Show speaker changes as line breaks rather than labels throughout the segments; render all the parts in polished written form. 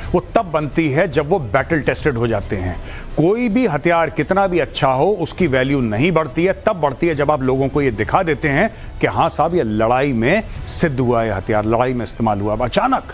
वो तब बनती है जब वो बैटल टेस्टेड हो जाते हैं। कोई भी हथियार कितना भी अच्छा हो, उसकी वैल्यू नहीं बढ़ती है, तब बढ़ती है जब आप लोगों को ये दिखा देते हैं कि हाँ साहब ये लड़ाई में सिद्ध हुआ है, हथियार लड़ाई में इस्तेमाल हुआ। अचानक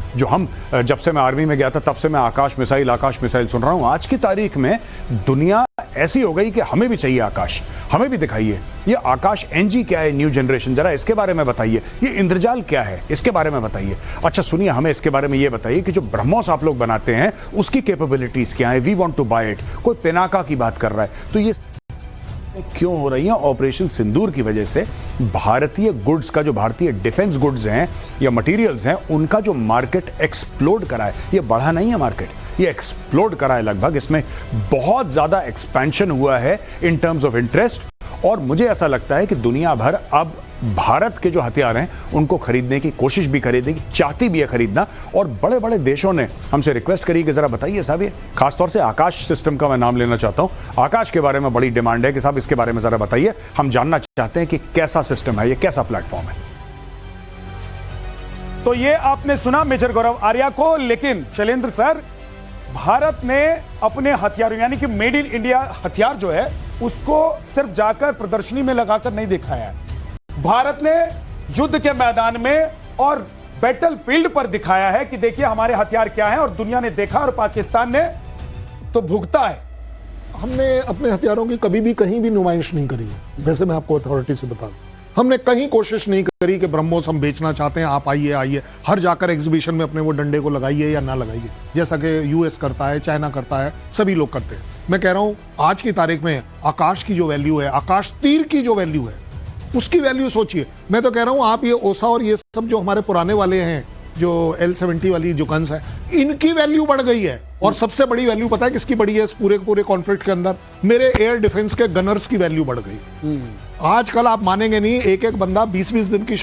जो हम, जब से मैं आर्मी में गया था तब से मैं आकाश मिसाइल सुन रहा हूं। आज की तारीख में दुनिया ऐसी हो गई कि हमें भी चाहिए आकाश, हमें भी दिखाइए। ये आकाश एनजी क्या है, न्यू जनरेशन, जरा इसके बारे में बताइए। ये इंद्रजाल क्या है, इसके बारे में बताइए। अच्छा सुनिए, हमें इसके बारे में ये बताइए कि जो ब्रह्मोस आप लोग बनाते हैं उसकी कैपेबिलिटीज क्या है। We want to buy it. कोई पिनाका की बात कर रहा है, तो ये क्यों हो रही है? ऑपरेशन सिंदूर की वजह से भारतीय गुड्स का, जो भारतीय डिफेंस गुड्स हैं या मटेरियल्स हैं, उनका जो मार्केट एक्सप्लोड करा है, ये बढ़ा नहीं है मार्केट, ये एक्सप्लोड करा है लगभग। इसमें बहुत ज्यादा एक्सपेंशन हुआ है इन टर्म्स ऑफ इंटरेस्ट, और मुझे ऐसा लगता है कि दुनिया भर अब भारत के जो हथियार हैं उनको खरीदने की कोशिश भी करेगी, चाहती भी है खरीदना। और बड़े बड़े देशों ने हमसे रिक्वेस्ट करी कि जरा बताइए साहब, ये खासतौर से आकाश सिस्टम का मैं नाम लेना चाहता हूं। आकाश के बारे में बड़ी डिमांड है कि साहब इसके बारे में जरा बताइए, हम जानना चाहते हैं कि कैसा सिस्टम है, ये कैसा प्लेटफॉर्म है।
तो ये आपने सुना मेजर गौरव आर्या को, लेकिन शैलेंद्र सर, भारत ने अपने हथियारों यानी कि मेड इन इंडिया हथियार जो है उसको सिर्फ जाकर प्रदर्शनी में लगाकर नहीं दिखाया है। भारत ने युद्ध के मैदान में और बैटल फील्ड पर दिखाया है कि देखिए हमारे हथियार क्या हैं, और दुनिया ने देखा और पाकिस्तान ने तो भुगता है।
हमने अपने हथियारों की कभी भी कहीं भी नुमाइश नहीं करी है। वैसे मैं आपको अथॉरिटी से बता दूं, हमने कहीं कोशिश नहीं करी कि ब्रह्मोस हम बेचना चाहते हैं, आप आइए हर जाकर एग्जीबिशन में अपने वो डंडे को लगाइए या ना लगाइए, जैसा कि यूएस करता है, चाइना करता है, सभी लोग करते हैं। मैं कह रहा हूं आज की तारीख में आकाश की जो वैल्यू है, आकाश तीर की जो वैल्यू है, उसकी वैल्यू सोचिए। मैं तो कह रहा हूं आप ये ओसा और ये सब जो हमारे पुराने वाले हैं, जो L-70 वाली जो गन्स है, इनकी वैल्यू बढ़ गई है। और सबसे बड़ी वैल्यू पता है किसकी बढ़ी है इस पूरे कॉन्फ्लिक्ट के अंदर? मेरे एयर डिफेंस के गनर्स की वैल्यू बढ़ गई। आजकल आप मानेंगे नहीं, एक एक बंदा 20-20 दिन की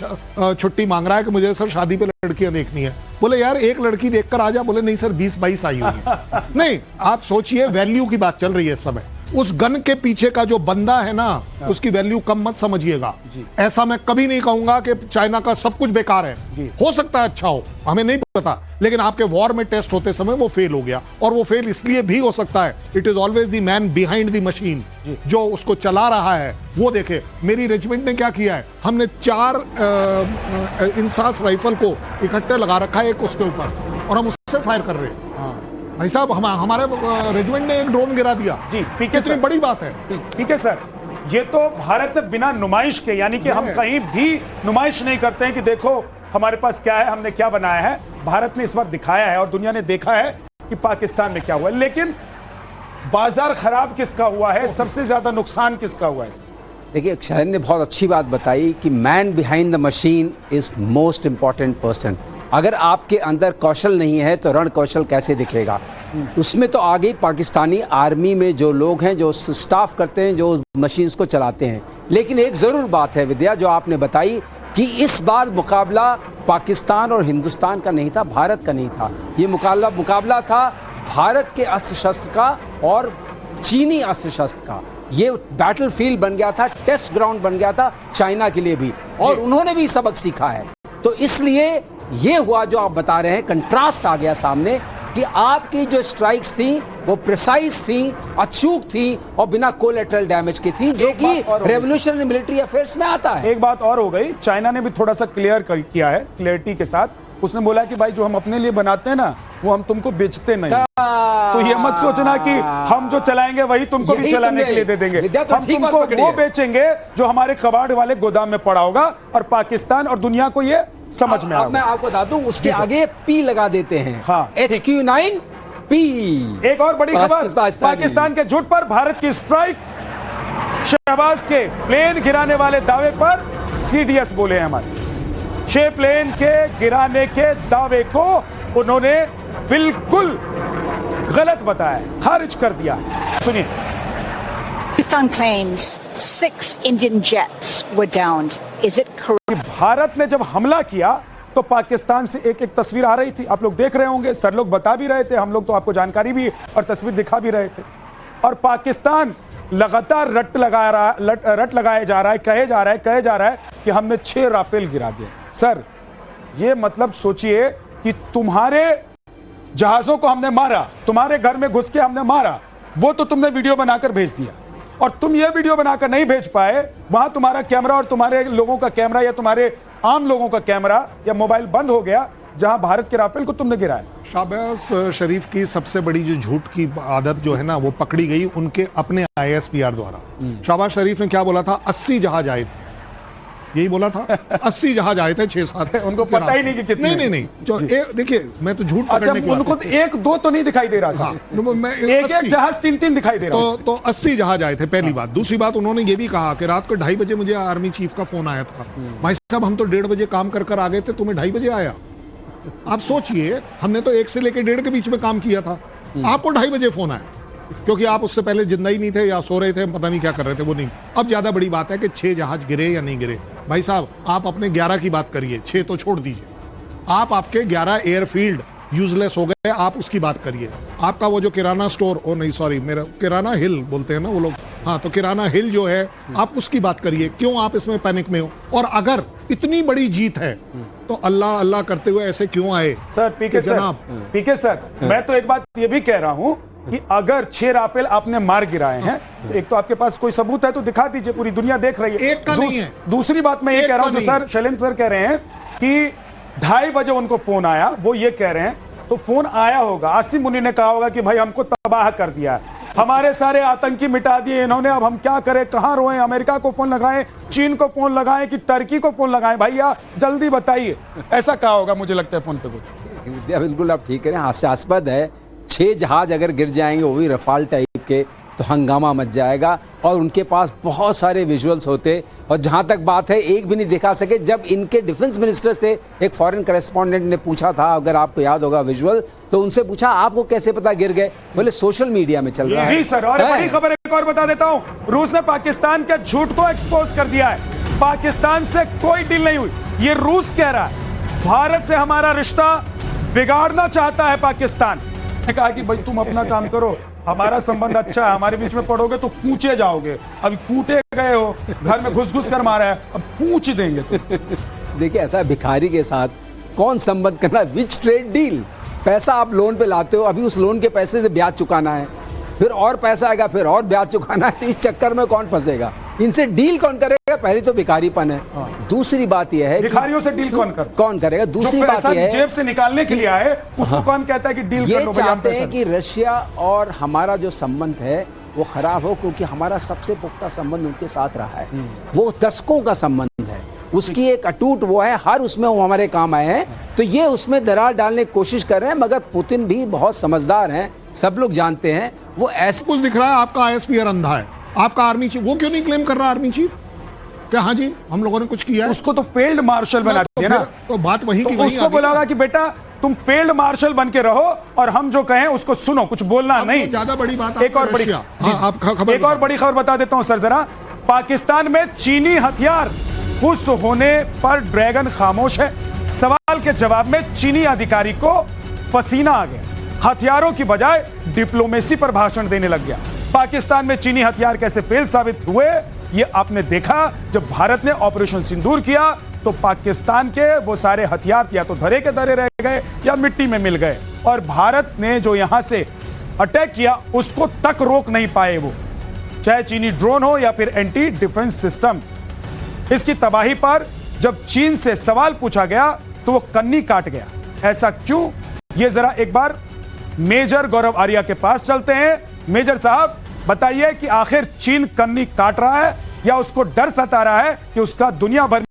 छुट्टी मांग रहा है कि मुझे सर शादी पे लड़कियां देखनी है। बोले यार एक लड़की देखकर आ जा। बोले नहीं सर 20-22 आई हुई है। नहीं, आप सोचिए, वैल्यू की बात चल रही है इस समय। उस गन के पीछे का जो बंदा है ना, उसकी वैल्यू कम मत समझिएगा। ऐसा मैं कभी नहीं कहूंगा कि चाइना का सब कुछ बेकार है, हो सकता है अच्छा हो, हमें नहीं पता, लेकिन आपके वॉर में टेस्ट होते समय वो फेल हो गया। और वो फेल इसलिए भी हो सकता है, it is always the man behind the machine, जो उसको चला रहा है। वो देखे मेरी रेजिमेंट ने क्या किया है, हमने 4 इंसास राइफल को इकट्ठे लगा रखा है एक उसके ऊपर, और हम उससे फायर कर रहे हैं। भाई साहब हमारे रेजिमेंट ने एक ड्रोन गिरा दिया।
जी,
कितनी बड़ी बात है।
पीके सर, ये तो भारत बिना नुमाइश के, यानी कि हम कहीं भी नुमाइश नहीं करते हैं कि देखो हमारे पास क्या है, हमने क्या बनाया है। भारत ने इस बार दिखाया है और दुनिया ने देखा है कि पाकिस्तान में क्या हुआ है। लेकिन बाजार खराब किसका हुआ है, सबसे ज्यादा नुकसान किसका हुआ है?
देखिए, शहर ने बहुत अच्छी बात बताई कि man behind the machine is most important person. अगर आपके अंदर कौशल नहीं है तो रण कौशल कैसे दिखेगा? उसमें तो आगे पाकिस्तानी आर्मी में जो लोग हैं, जो स्टाफ करते हैं, जो मशीन्स को चलाते हैं। लेकिन एक ज़रूर बात है विद्या, जो आपने बताई कि इस बार मुकाबला पाकिस्तान और हिंदुस्तान का नहीं था, भारत का नहीं था। ये मुकाबला था भारत के अस्त्र शस्त्र का और चीनी अस्त्र शस्त्र का। ये बैटल फील्ड बन गया था, टेस्ट ग्राउंड बन गया था चाइना के लिए भी, और उन्होंने भी सबक सीखा है। तो इसलिए ये हुआ जो आप बता रहे हैं, कंट्रास्ट आ गया सामने कि आपकी जो स्ट्राइक्स थी वो प्रिसाइज थी, अचूक थी और बिना कोलेटरल डैमेज की थी, जो कि रेवोल्यूशनरी मिलिट्री अफेयर्स में आता है।
एक बात और हो गई, चाइना ने भी थोड़ा सा क्लियर किया है, क्लियरिटी के साथ। उसने बोला कि भाई जो हम अपने लिए बनाते हैं ना, वो हम तुमको बेचते नहीं। तो ये मत सोचना कि हम जो चलाएंगे वही तुमको भी चलाने के लिए दे देंगे। हम तुमको वो बेचेंगे जो हमारे कबाड़ वाले गोदाम में पड़ा होगा, और पाकिस्तान और दुनिया को ये समझ में आएगा।
मैं आपको बता दूं, उसके आगे पी लगा देते हैं।
हाँ,
HQ-9 पी।
एक और बड़ी खबर, पाकिस्तान के झूठ पर भारत की स्ट्राइक। शहबाज के प्लेन गिराने वाले दावे पर CDS बोले हैं हमारे। 6 प्लेन के गिराने के दावे को उन्होंने बिल्कुल गलत बताया, खारिज कर दिया। सुनिए।
Pakistan claims 6 Indian jets were downed. Is it correct?
Bharat ने जब हमला किया तो पाकिस्तान से एक एक तस्वीर आ रही थी, आप लोग देख रहे होंगे, सर लोग बता भी रहे थे, हम लोग तो आपको जानकारी भी और तस्वीर दिखा भी रहे थे। और पाकिस्तान लगातार रट लगाया जा रहा है, कहे जा रहा है कि हमने 6 राफेल गिरा दिए। सर ये मतलब सोचिए कि तुम्हारे जहाजों को हमने मारा, तुम्हारे घर में घुस के हमने मारा, वो तो तुमने वीडियो बनाकर भेज दिया। और तुम ये वीडियो बनाकर नहीं भेज पाए, वहां तुम्हारा कैमरा और तुम्हारे लोगों का कैमरा या तुम्हारे आम लोगों का कैमरा या मोबाइल बंद हो गया, जहां भारत के राफेल को तुमने गिराया।
शाहबाज शरीफ की सबसे बड़ी जो झूठ की आदत जो है ना, वो पकड़ी गई उनके अपने ISPR द्वारा। शाहबाज शरीफ ने क्या बोला था? 80 जहाज आए थे, यही बोला था। 80 जहाज आए थे 6-7।
उनको पता ही नहीं कि कितने।
नहीं जो देखिए, मैं तो झूठ
अच्छा,
पकड़ने की
उनको
बात
1-2 तो नहीं दिखाई दे रहा था।
हाँ, मैं
एक
80
जहाज 3-3 दिखाई दे रहा था।
तो 80 जहाज आए थे, पहली बात। दूसरी बात, उन्होंने ये भी कहा कि रात को 2:30 बजे मुझे आर्मी चीफ का फोन आया था, भाई साहब हम तो 1:30 बजे काम कर आ गए थे, तुम्हें 2:30 बजे आया। आप सोचिए, हमने तो 1 से लेकर 1:30 के बीच में काम किया था, आपको 2:30 बजे फोन आया, क्योंकि आप उससे पहले जिंदा ही नहीं थे या सो रहे थे, पता नहीं क्या कर रहे थे, वो नहीं। अब ज्यादा बड़ी बात है कि 6 जहाज गिरे या नहीं गिरे। भाई साहब, आप अपने 11 की बात करिए, 6 तो छोड़ दीजिए। आपके 11 एयरफील्ड यूजलेस हो गए, आप उसकी बात करिए। आपका वो जो किराना स्टोर, ओ नहीं सॉरी, मेरा किराना हिल बोलते हैं ना वो लोग, हाँ, तो किराना हिल जो है, आप उसकी बात करिए। क्यों आप इसमें पैनिक में हो? और अगर इतनी बड़ी जीत है तो अल्लाह अल्लाह करते हुए ऐसे क्यों आए?
सर पीके सर, मैं तो एक बात ये भी कह रहा हूं कि अगर 6 राफेल आपने मार गिराए हैं, तो एक तो आपके पास कोई सबूत है तो दिखा दीजिए, पूरी दुनिया देख रही है।
एक का नहीं है।
दूसरी बात मैं ये कह रहा हूं, जो सर शैलेंद्र सर कह रहे हैं कि 2:30 बजे उनको फोन आया, वो ये कह रहे हैं, तो फोन आया होगा, आसिम मुनी ने कहा होगा कि भाई हमको तबाह कर दिया, हमारे सारे आतंकी मिटा दिए इन्होंने, अब हम क्या करें, कहां रोएं, अमेरिका को फोन लगाएं, चीन को फोन लगाएं कि टर्की को फोन लगाएं, भैया जल्दी बताइए, ऐसा कहा होगा मुझे लगता है फोन पे कुछ।
बिल्कुल आप ठीक कह रहे हैं, हास्यास्पद है। 6 जहाज अगर गिर जाएंगे, वो भी रफाल टाइप के, तो हंगामा मच जाएगा। और उनके पास बहुत सारे विजुअल्स होते, और जहां तक बात है, एक भी नहीं दिखा सके। जब इनके डिफेंस मिनिस्टर से एक फॉरेन करेस्पॉन्डेंट ने पूछा था, अगर आपको याद होगा विजुअल, तो उनसे पूछा आपको कैसे पता गिर गए? बोले सोशल मीडिया में चल रहा है।
जी सर, और बड़ी खबर एक और बता देता हूं, रूस ने पाकिस्तान के झूठ को एक्सपोज कर दिया है। पाकिस्तान से कोई डील नहीं हुई, ये रूस कह रहा है। भारत से हमारा रिश्ता बिगाड़ना चाहता है पाकिस्तान। कहा कि भाई तुम अपना काम करो, हमारा संबंध अच्छा है, हमारे बीच में पड़ोगे तो पूछे जाओगे। अभी कूटे गए हो, घर में घुस घुस कर मारा है, अब पूछ देंगे तो।
देखिए, ऐसा भिखारी के साथ कौन संबंध करना, विच ट्रेड डील? पैसा आप लोन पे लाते हो, अभी उस लोन के पैसे से ब्याज चुकाना है, फिर और पैसा आएगा, फिर और ब्याज चुकाना है। इस चक्कर में कौन फंसेगा? इनसे डील कौन करेगा? पहली तो भिखारीपन है। दूसरी बात यह है,
भिखारियों से डील कौन
करेगा? दूसरी बात यह है,
जेब से निकालने के लिए आए, उसको कौन कहता है कि डील
ये
कर लो?
चाहते हैं कि रशिया और हमारा जो संबंध है वो खराब हो, क्योंकि हमारा सबसे पुख्ता संबंध उनके साथ रहा है, वो दशकों का संबंध है, उसकी एक अटूट वो है, हर उसमें वो हमारे काम आए हैं। तो ये उसमें दरार डालने की कोशिश कर रहे हैं, मगर पुतिन भी बहुत समझदार हैं, सब लोग जानते हैं। वो ऐसे
कुछ दिख रहा है, आपका ISPR अंधा है, आपका आर्मी चीफ, वो क्यों नहीं क्लेम कर रहा आर्मी चीफ? क्या हाँ जी हम लोगों ने कुछ किया है?
उसको तो फील्ड मार्शल बना दिया ना,
तो बात वही की
तो
वही
उसको बोला कि बेटा तुम फील्ड मार्शल बन के रहो और हम जो कहें उसको सुनो, कुछ बोलना नहीं।
ज्यादा बड़ी बात
एक और बड़ी एक और बड़ी खबर बता देता हूं सर जरा। पाकिस्तान में चीनी हथियार खुश होने पर ड्रैगन खामोश है। सवाल के जवाब में चीनी अधिकारी को पसीना आ गया, हथियारों की बजाय डिप्लोमेसी पर भाषण देने लग गया। पाकिस्तान में चीनी हथियार कैसे फेल साबित हुए ये आपने देखा। जब भारत ने ऑपरेशन सिंदूर किया तो पाकिस्तान के वो सारे हथियार या तो धरे के धरे रह गए या मिट्टी में मिल गए, और भारत ने जो यहां से अटैक किया उसको तक रोक नहीं पाए वो, चाहे चीनी ड्रोन हो या फिर एंटी डिफेंस सिस्टम। इसकी तबाही पर जब चीन से सवाल पूछा गया तो वो कन्नी काट गया। ऐसा क्यों, ये जरा एक बार मेजर गौरव आर्या के पास चलते हैं। मेजर साहब बताइए कि आखिर चीन कन्नी काट रहा है या उसको डर सता रहा है कि उसका दुनिया भर